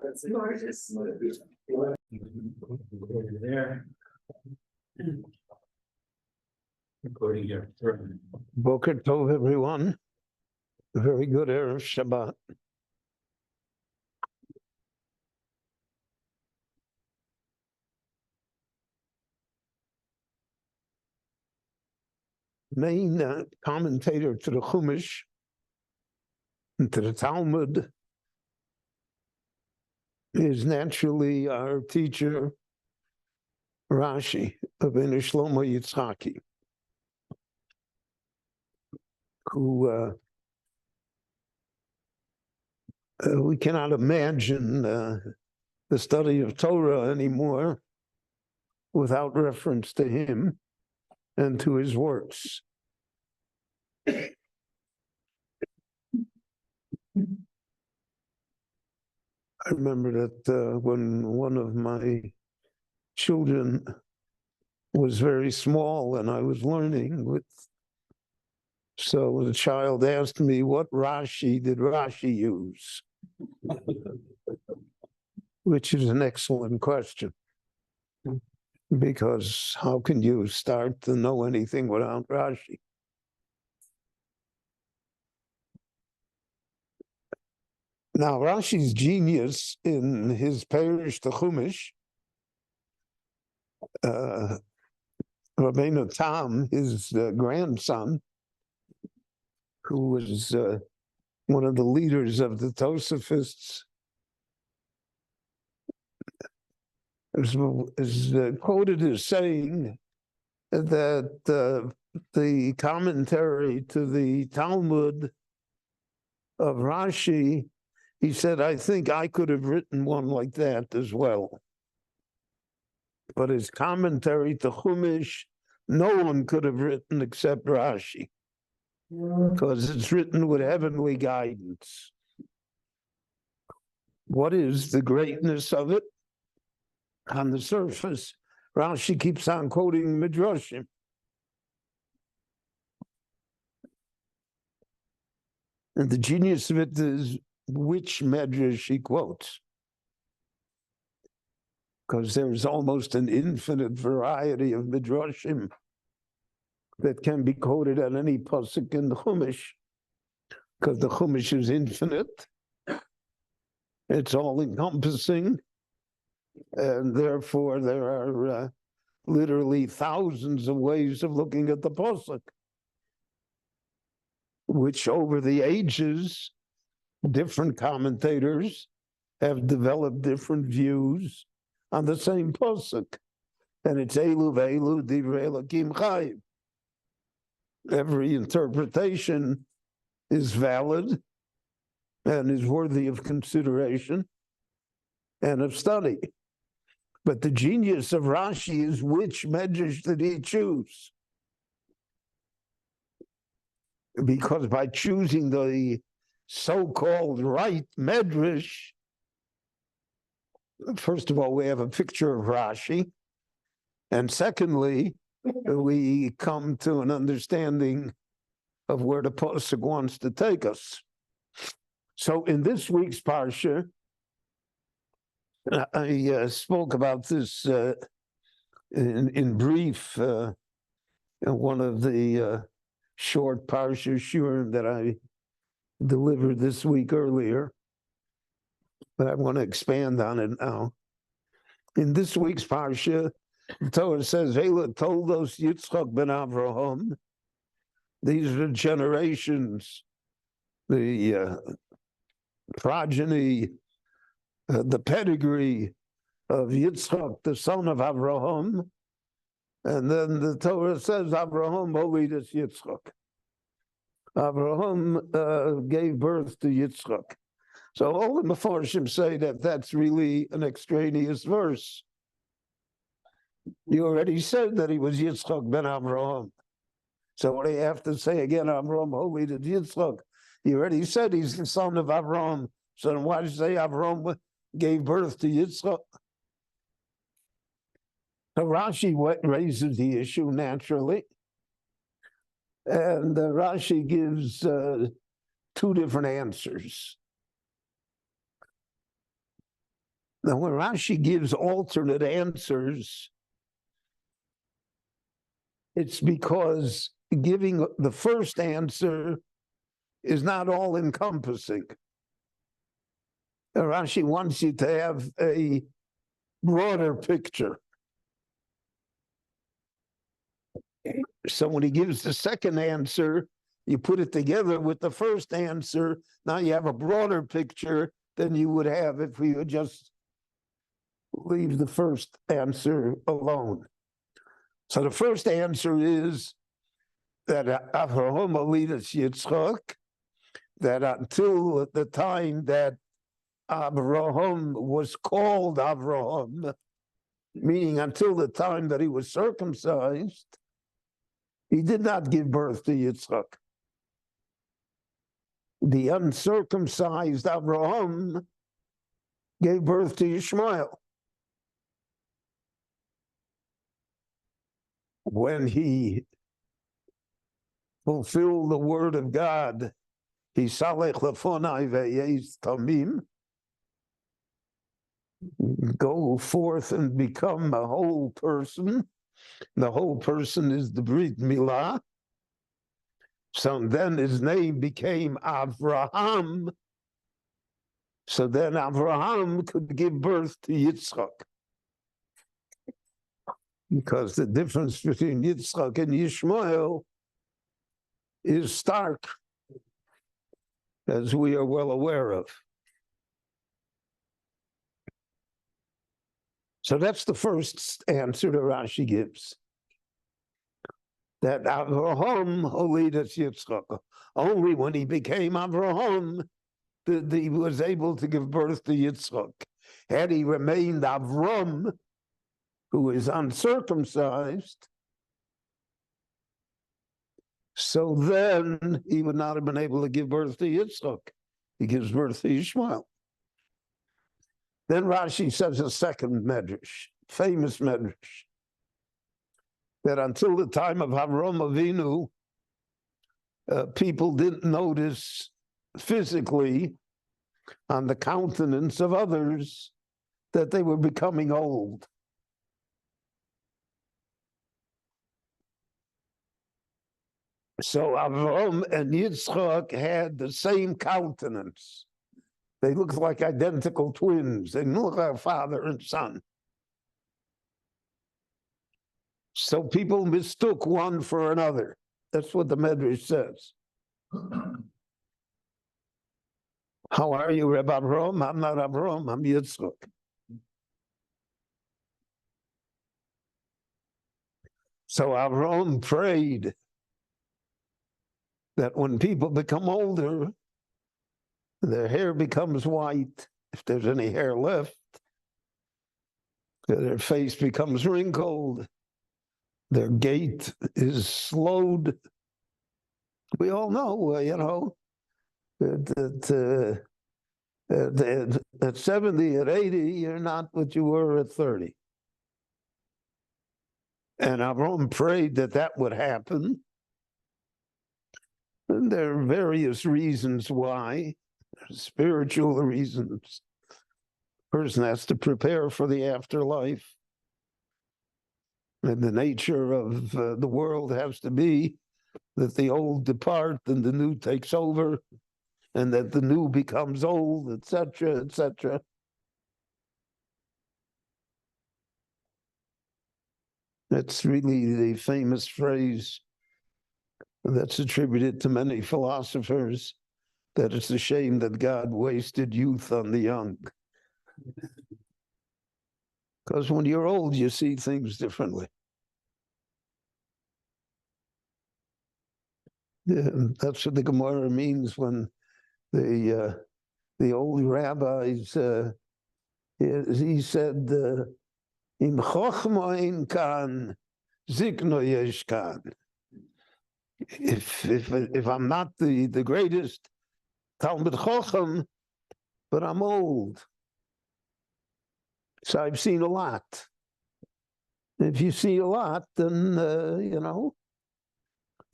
There. Recording here. Boker Tov, everyone. Very good Erev Shabbat. Main commentator to the Chumash and to the Talmud is naturally our teacher, Rashi, Rabbeinu Shlomo Yitzchaki, who we cannot imagine the study of Torah anymore without reference to him and to his works. I remember that when one of my children was very small and I was learning so the child asked me, what Rashi did Rashi use? Which is an excellent question. Because how can you start to know anything without Rashi? Now, Rashi's genius in his parish, the Chumash, Rabbeinu Tam, his grandson, who was one of the leaders of the Tosafists, is quoted as saying that the commentary to the Talmud of Rashi, he said, I think I could have written one like that as well. But his commentary to Chumash, no one could have written except Rashi, because it's written with heavenly guidance. What is the greatness of it? On the surface, Rashi keeps on quoting Midrashim. And the genius of it is which Midrash he quotes. Because there's almost an infinite variety of Midrashim that can be quoted at any pasuk in the Chumash, because the Chumash is infinite. It's all-encompassing. And therefore, there are literally thousands of ways of looking at the pasuk, which over the ages, different commentators have developed different views on the same pasuk. And it's Elu ve'elu divrei Elokim chayim. Every interpretation is valid and is worthy of consideration and of study. But the genius of Rashi is which medrash did he choose? Because by choosing the so-called right medrash, first of all, we have a picture of Rashi. And secondly, we come to an understanding of where the pasuk wants to take us. So in this week's Parsha, I spoke about this in brief in one of the short Parsha Shiur that I delivered this week earlier, but I want to expand on it now. In this week's Parsha, the Torah says, Vela told us Yitzchak ben Avraham, these are the generations, the progeny, the pedigree of Yitzchak, the son of Avraham. And then the Torah says, Avraham holidus Yitzchak. Avraham gave birth to Yitzchak. So all the Mefarshim say that that's really an extraneous verse. You already said that he was Yitzchak ben Avraham. So what do you have to say again, Avraham holidus Yitzchak? You already said he's the son of Avraham. So then why did you say Avraham gave birth to Yitzchak? So Rashi raises the issue naturally. And Rashi gives two different answers. Now, when Rashi gives alternate answers, it's because giving the first answer is not all-encompassing. Rashi wants you to have a broader picture. So when he gives the second answer, you put it together with the first answer. Now you have a broader picture than you would have if we would just leave the first answer alone. So the first answer is that Avraham Alidas Yitzchak, that until the time that Avraham was called Avraham, meaning until the time that he was circumcised, he did not give birth to Yitzchak. The uncircumcised Avraham gave birth to Ishmael. When he fulfilled the word of God, he salech lefonai ve'yez tamim, go forth and become a whole person. The whole person is the Brit Milah. So then his name became Avraham. So then Avraham could give birth to Yitzchak. Because the difference between Yitzchak and Ishmael is stark, as we are well aware of. So that's the first answer that Rashi gives. That Avraham Holidas Yitzchak, only when he became Avraham that he was able to give birth to Yitzchak. Had he remained Avram, who is uncircumcised, so then he would not have been able to give birth to Yitzchak. He gives birth to Ishmael. Then Rashi says a second medrash, famous medrash, that until the time of Avram Avinu, people didn't notice physically on the countenance of others that they were becoming old. So Avram and Yitzchak had the same countenance. They looked like identical twins. They looked like father and son. So people mistook one for another. That's what the Medrash says. How are you, Rabbi Avram? I'm not Avram, I'm Yitzchak. So Avram prayed that when people become older, their hair becomes white, if there's any hair left. Their face becomes wrinkled. Their gait is slowed. We all know, that at 70, at 80, you're not what you were at 30. And Avram prayed that that would happen. And there are various reasons why. Spiritual reasons. Person has to prepare for the afterlife. And the nature of the world has to be that the old depart and the new takes over, and that the new becomes old, etc., etc. That's really the famous phrase that's attributed to many philosophers, that it's a shame that God wasted youth on the young. Because when you're old, you see things differently. Yeah, that's what the Gemara means when the old rabbis, he said, "Im chochma ein kan, zikno yesh kan." If I'm not the greatest Talmud Chochem, but I'm old, so I've seen a lot. If you see a lot, then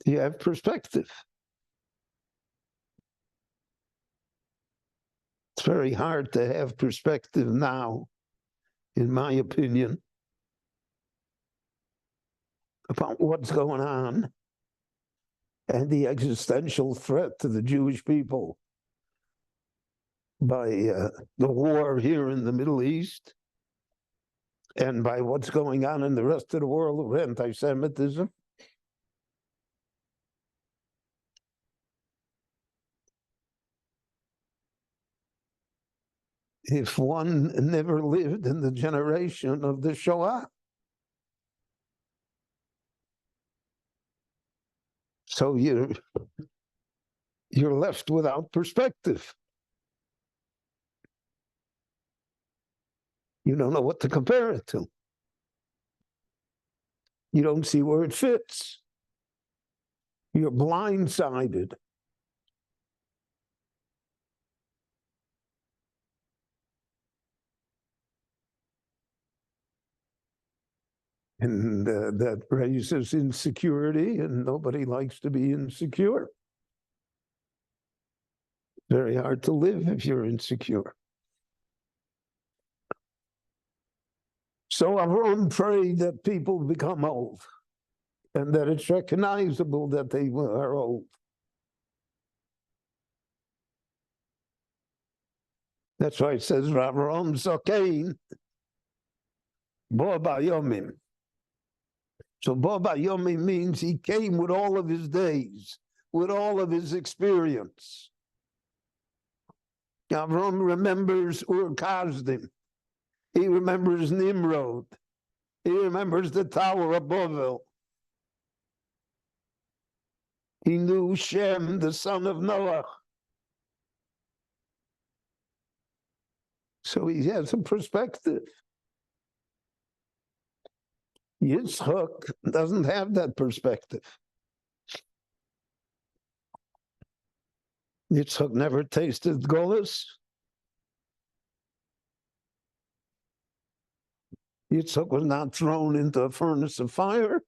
you have perspective. It's very hard to have perspective now in my opinion, about what's going on and the existential threat to the Jewish people by the war here in the Middle East and by what's going on in the rest of the world with anti-Semitism. If one never lived in the generation of the Shoah. So you're left without perspective. You don't know what to compare it to. You don't see where it fits. You're blindsided. And that raises insecurity, and nobody likes to be insecure. Very hard to live if you're insecure. So Avram prayed that people become old, and that it's recognizable that they are old. That's why it says, Avram Zokein, Bo Bayomim. So Bo Bayomim means he came with all of his days, with all of his experience. Avram remembers Ur-Kasdim. He remembers Nimrod. He remembers the Tower of Babel. He knew Shem, the son of Noah. So he has a perspective. Yitzchak doesn't have that perspective. Yitzchak never tasted Golus. Yitzchak was not thrown into a furnace of fire.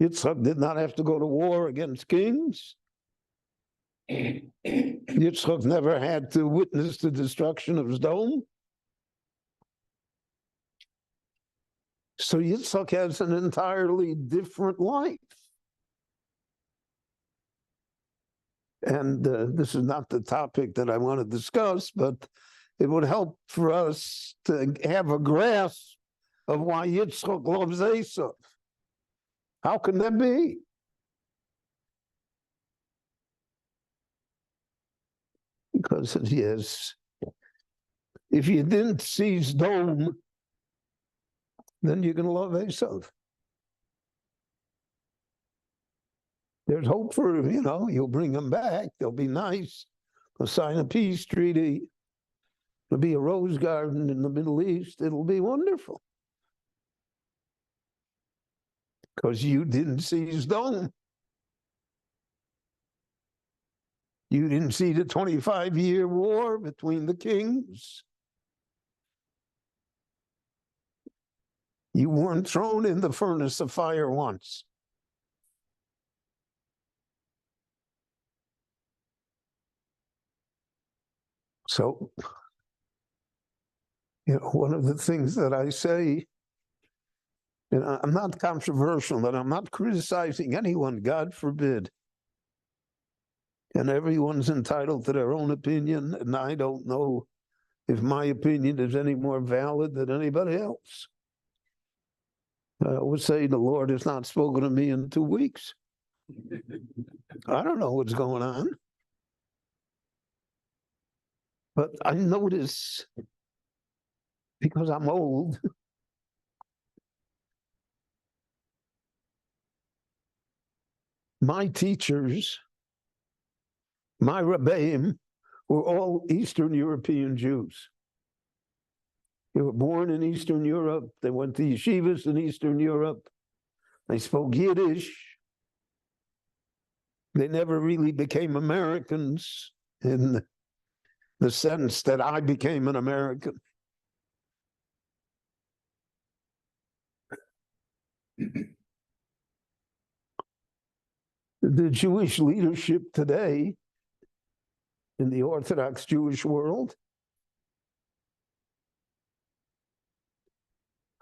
Yitzchak did not have to go to war against kings. Yitzchak never had to witness the destruction of Sodom. So Yitzchak has an entirely different life. And this is not the topic that I want to discuss, but it would help for us to have a grasp of why Yitzchak loves Esav. How can that be? Because yes, if you didn't see Sodom, then you're going to love Esav. There's hope for, you'll bring them back. They'll be nice. They'll sign a peace treaty. There'll be a rose garden in the Middle East. It'll be wonderful. Because you didn't see Sodom. You didn't see the 25-year war between the kings. You weren't thrown in the furnace of fire once. So, one of the things that I say, and I'm not controversial, and I'm not criticizing anyone, God forbid. And everyone's entitled to their own opinion, and I don't know if my opinion is any more valid than anybody else. I would say the Lord has not spoken to me in 2 weeks. I don't know what's going on. But I notice, because I'm old, my teachers, my Rebbeim, were all Eastern European Jews. They were born in Eastern Europe. They went to yeshivas in Eastern Europe. They spoke Yiddish. They never really became Americans in the sense that I became an American. The Jewish leadership today in the Orthodox Jewish world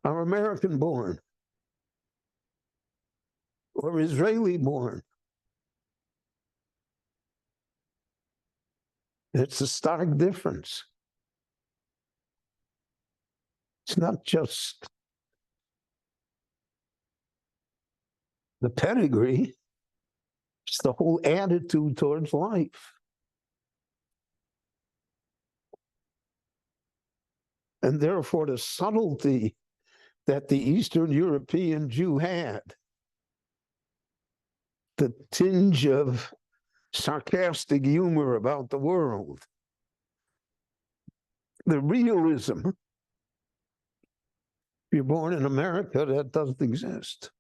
are American born or Israeli born. It's a stark difference. It's not just the pedigree, it's the whole attitude towards life. And therefore, the subtlety that the Eastern European Jew had, the tinge of sarcastic humor about the world, the realism. If you're born in America, that doesn't exist.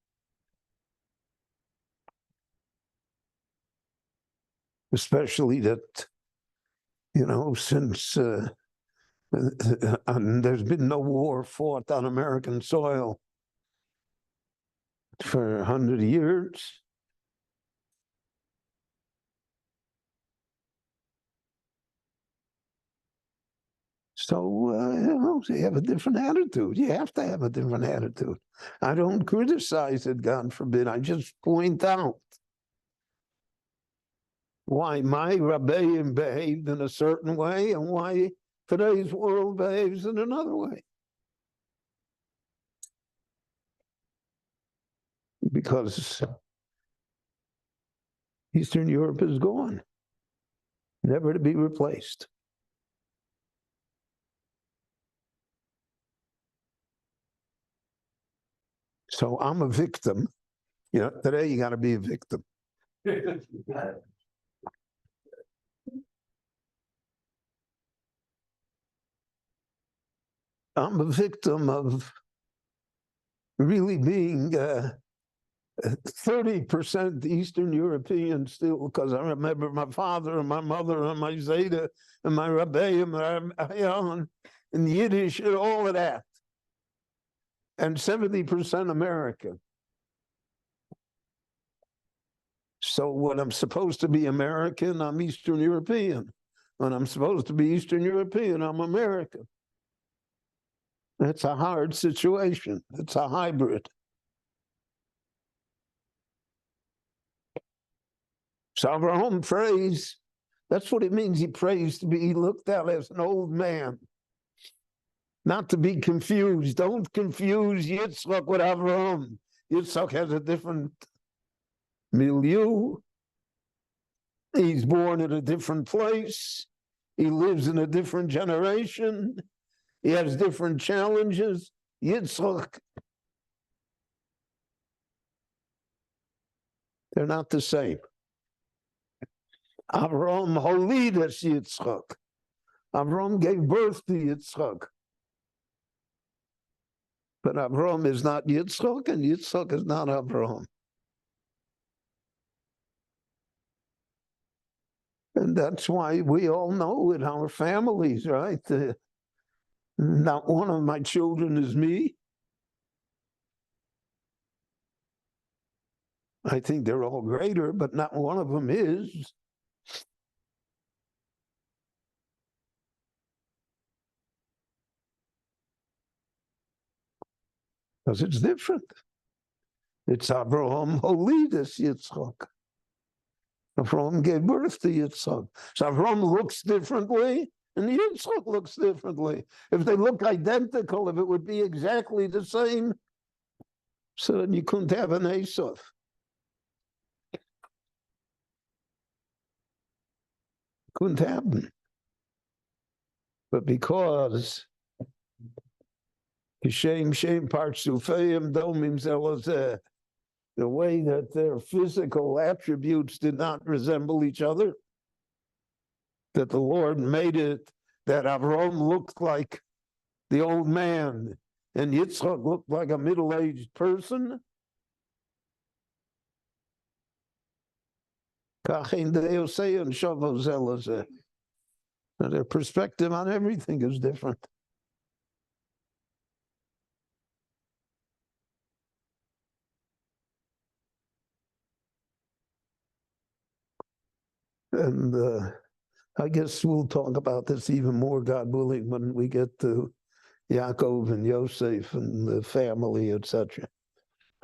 Especially that, since there's been no war fought on American soil for 100 years. So, you have a different attitude. You have to have a different attitude. I don't criticize it, God forbid. I just point out why my Rabbeim behaved in a certain way and why today's world behaves in another way. Because Eastern Europe is gone, never to be replaced. So I'm a victim. Today you got to be a victim. I'm a victim of really being 30% Eastern European still, because I remember my father and my mother and my Zeta and my Rabbeim and Yiddish and all of that. And 70% American. So when I'm supposed to be American, I'm Eastern European. When I'm supposed to be Eastern European, I'm American. It's a hard situation. It's a hybrid. So Avraham prays, that's what it means. He prays to be looked at as an old man. Not to be confused. Don't confuse Yitzchak with Avraham. Yitzchak has a different milieu. He's born in a different place. He lives in a different generation. He has different challenges. Yitzchak, they're not the same. Avraham holidas Yitzchak. Avraham gave birth to Yitzchak. But Avraham is not Yitzchak, and Yitzchak is not Avraham. And that's why we all know in our families, right? Not one of my children is me. I think they're all greater, but not one of them is. Because it's different. It's Avraham holidas Yitzchak. Avraham gave birth to Yitzchak. So Avraham looks differently, and Yitzchak looks differently. If they look identical, if it would be exactly the same, so then you couldn't have an Esau. Couldn't happen. But because Shem Partsufeim Domim Zelazeh, the way that their physical attributes did not resemble each other, that the Lord made it that Avraham looked like the old man and Yitzchak looked like a middle-aged person. Their perspective on everything is different. And I guess we'll talk about this even more, God willing, when we get to Yaakov and Yosef and the family, etc.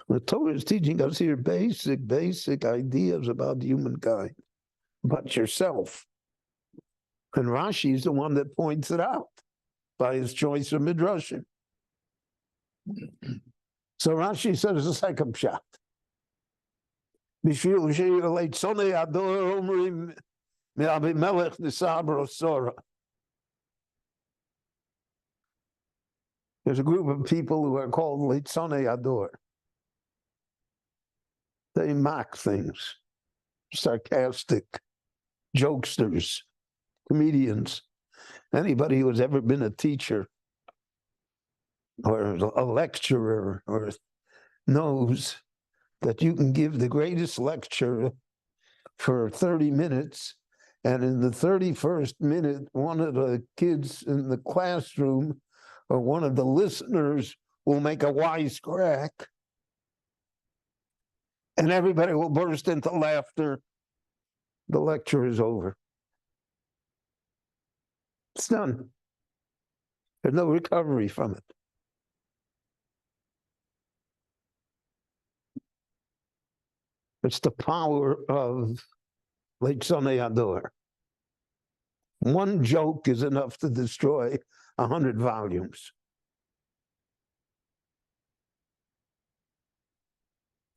The Torah is teaching us here basic ideas about humankind, about yourself. And Rashi is the one that points it out by his choice of midrashim. So Rashi says the second pshat. Bishvil she'ir leitzonei ador omrim me'avimelech nisabro sora. There's a group of people who are called leitzonei ador. They mock things, sarcastic, jokesters, comedians. Anybody who has ever been a teacher or a lecturer or knows that you can give the greatest lecture for 30 minutes, and in the 31st minute, one of the kids in the classroom or one of the listeners will make a wisecrack, and everybody will burst into laughter. The lecture is over. It's done. There's no recovery from it. It's the power of leitzonei ador. One joke is enough to destroy 100 volumes.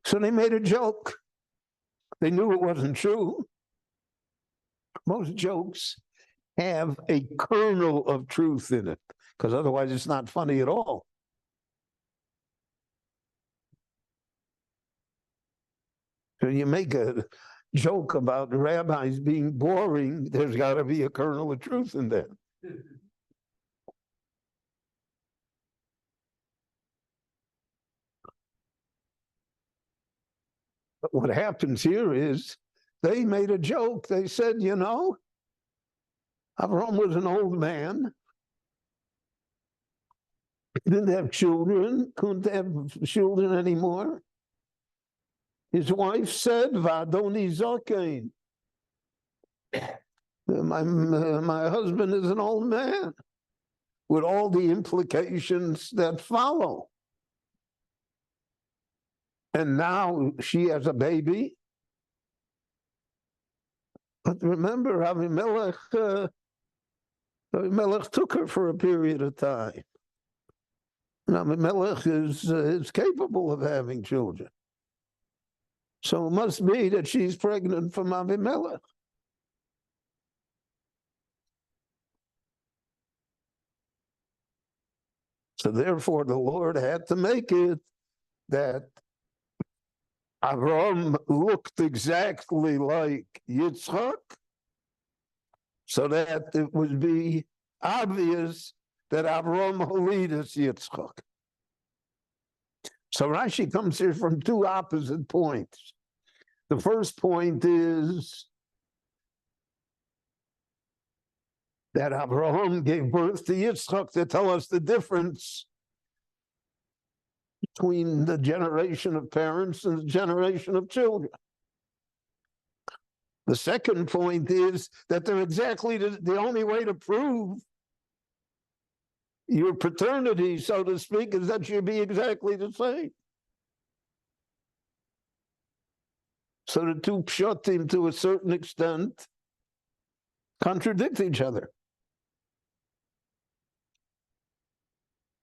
So they made a joke. They knew it wasn't true. Most jokes have a kernel of truth in it, because otherwise it's not funny at all. So you make a joke about rabbis being boring, there's got to be a kernel of truth in there. But what happens here is they made a joke. They said, you know, Avraham was an old man. He didn't have children, couldn't have children anymore. His wife said, Vadoni Zokain. My husband is an old man, with all the implications that follow. And now she has a baby. But remember, Avimelech took her for a period of time. And Avimelech is capable of having children. So it must be that she's pregnant from Avimelech. So therefore, the Lord had to make it that Avram looked exactly like Yitzchak, so that it would be obvious that Avram Holidus Yitzchak. So Rashi comes here from two opposite points. The first point is that Abraham gave birth to Yitzchak to tell us the difference between the generation of parents and the generation of children. The second point is that they're exactly the only way to prove your paternity, so to speak, is that you be exactly the same. So the two pshatim, to a certain extent, contradict each other.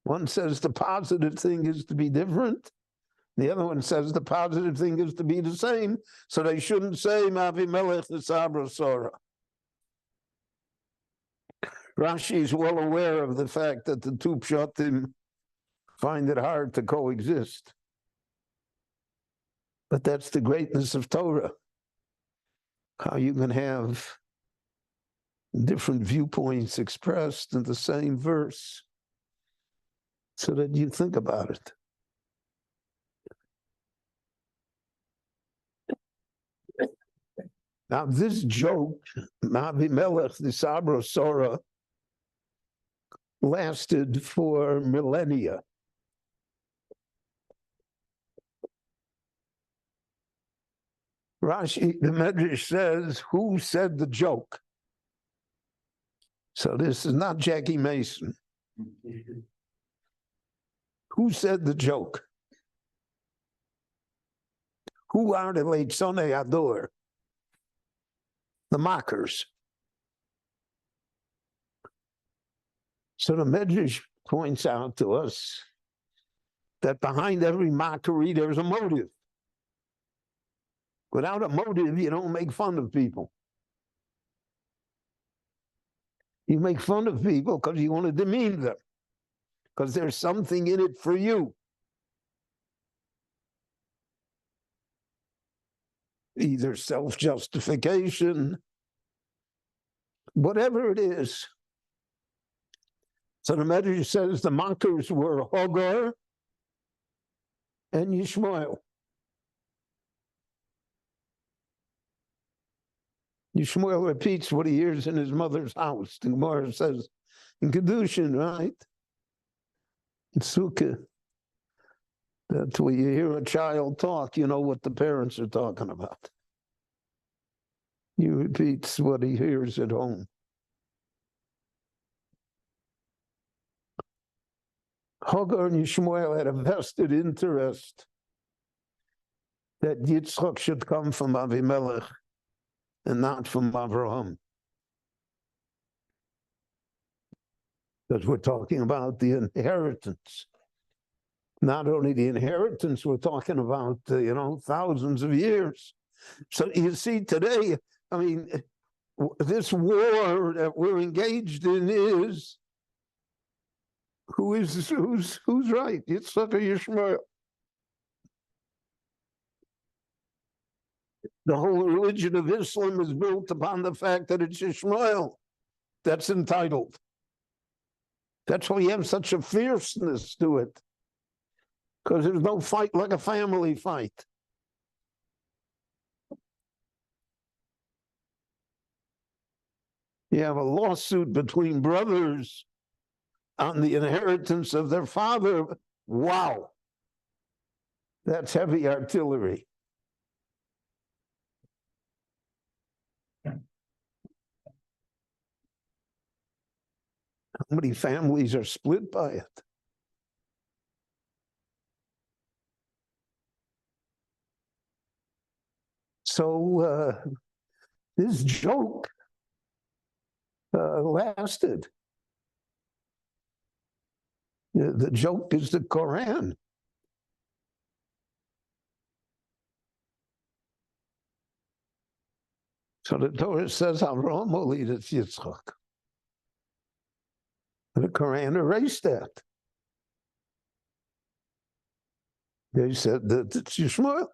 One says the positive thing is to be different. The other one says the positive thing is to be the same. So they shouldn't say Avimelech Nisabra Sora. Rashi is well aware of the fact that the two pshatim find it hard to coexist. But that's the greatness of Torah. How you can have different viewpoints expressed in the same verse so that you think about it. Now, this joke, Avimelech Nisabra Sora, lasted for millennia. Rashi, the Medrash says, who said the joke? So this is not Jackie Mason. Who said the joke? Who are the leitzonei ador? The mockers. So the Medrash points out to us that behind every mockery, there's a motive. Without a motive, you don't make fun of people. You make fun of people because you want to demean them, because there's something in it for you. Either self-justification, whatever it is. So the Medrash says the mockers were Hagar and Yishmael. Yishmael repeats what he hears in his mother's house. The Gemara says in Kedushin, right? In Sukkah, that when you hear a child talk, you know what the parents are talking about. He repeats what he hears at home. Hagar and Yishmael had a vested interest that Yitzchak should come from Avimelech and not from Avraham. Because we're talking about the inheritance. Not only the inheritance, we're talking about, thousands of years. So you see today, I mean, this war that we're engaged in is, who's right? Yitzchak or Yishmael? The whole religion of Islam is built upon the fact that it's Yishmael that's entitled. That's why you have such a fierceness to it. Because there's no fight like a family fight. You have a lawsuit between brothers on the inheritance of their father. Wow. That's heavy artillery. How many families are split by it? So this joke lasted. The joke is the Quran. So the Torah says, Avraham will eat its Yitzchak. The Quran erased that. They said that it's Yishmael.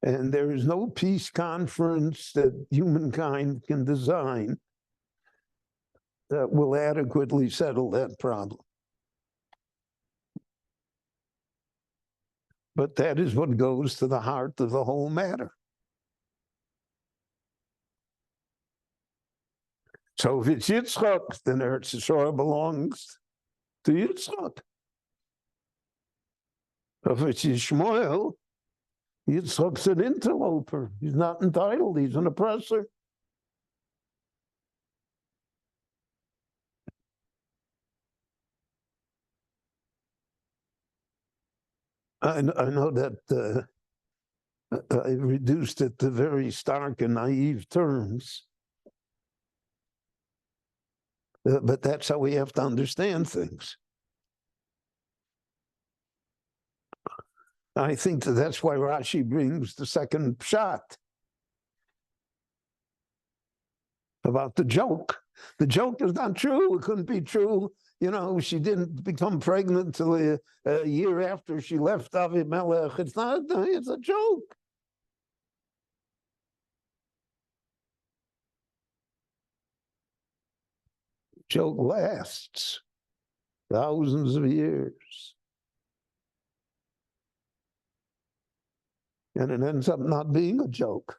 And there is no peace conference that humankind can design that will adequately settle that problem. But that is what goes to the heart of the whole matter. So if it's Yitzchak, then Eretz Yisrael belongs to Yitzchak. If it's Yishmael, Yitzchak's an interloper. He's not entitled. He's an oppressor. I know that I reduced it to very stark and naive terms. But that's how we have to understand things. I think that's why Rashi brings the second shot about the joke. The joke is not true. It couldn't be true. She didn't become pregnant until a year after she left Avimelech. It's not. It's a joke. Joke lasts thousands of years. And it ends up not being a joke.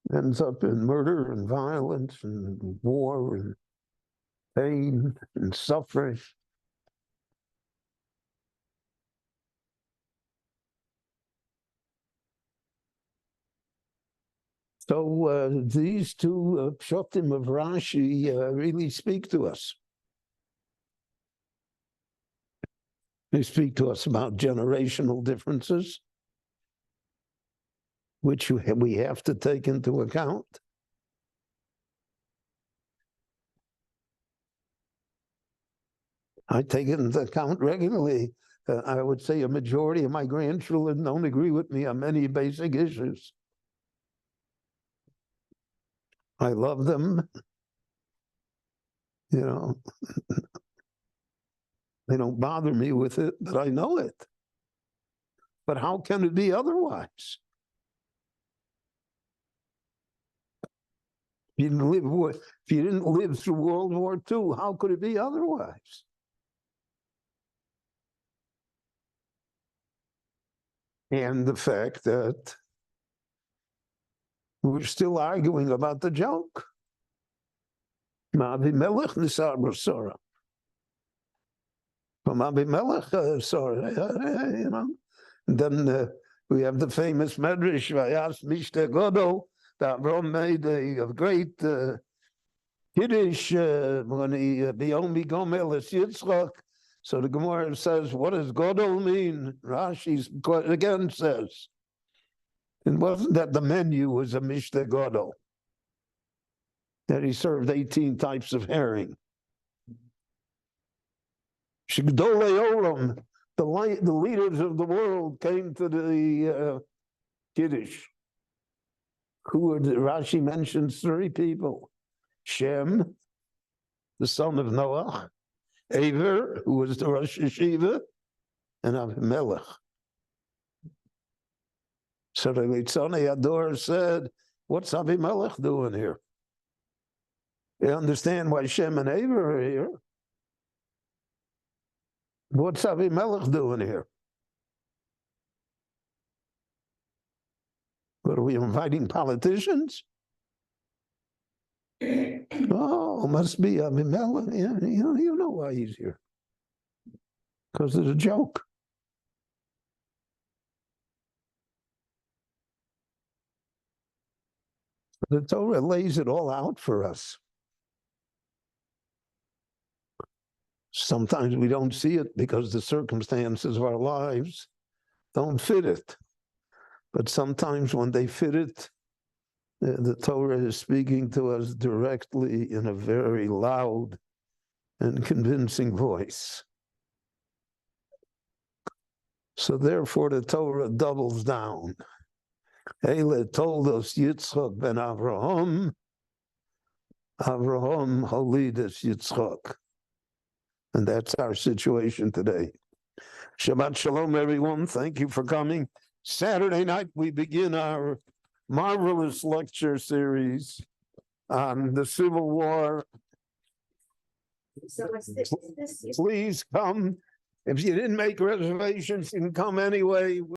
It ends up in murder and violence and war and pain and suffering. So these two pshatim of Rashi really speak to us. They speak to us about generational differences, which we have to take into account. I take it into account regularly. I would say a majority of my grandchildren don't agree with me on many basic issues. I love them. You know, they don't bother me with it, but I know it. But how can it be otherwise? If you didn't live through World War II, how could it be otherwise? And the fact that we're still arguing about the joke. Abimelech nisar b'sora. From Abimelech, you know. And then we have the famous medrash, Vayas Mishte Godol, that Avram made a great Kiddush when he Biomi Gomel es Yitzchak. So the Gemara says, what does Godol mean? Rashi again says, it wasn't that the menu was a Mishte Godol, that he served 18 types of herring. Shigdolei Olam, the leaders of the world came to the Kiddush. Rashi mentions 3 people. Shem, the son of Noah, Aver, who was the Rosh Yeshiva, and Abimelech. So the Litzonei Ador said, what's Abimelech doing here? They understand why Shem and Aver are here. What's Abimelech doing here? What, are we inviting politicians? Oh, must be Abimelech. Yeah, you know why he's here. Because it's a joke. The Torah lays it all out for us. Sometimes we don't see it because the circumstances of our lives don't fit it. But sometimes when they fit it, the Torah is speaking to us directly in a very loud and convincing voice. So therefore the Torah doubles down. Eile told us Yitzchak ben Avraham holidas Yitzchak. And that's our situation today. Shabbat Shalom, everyone. Thank you for coming. Saturday night, we begin our marvelous lecture series on the Civil War. So what's this? Please come. If you didn't make reservations, you can come anyway.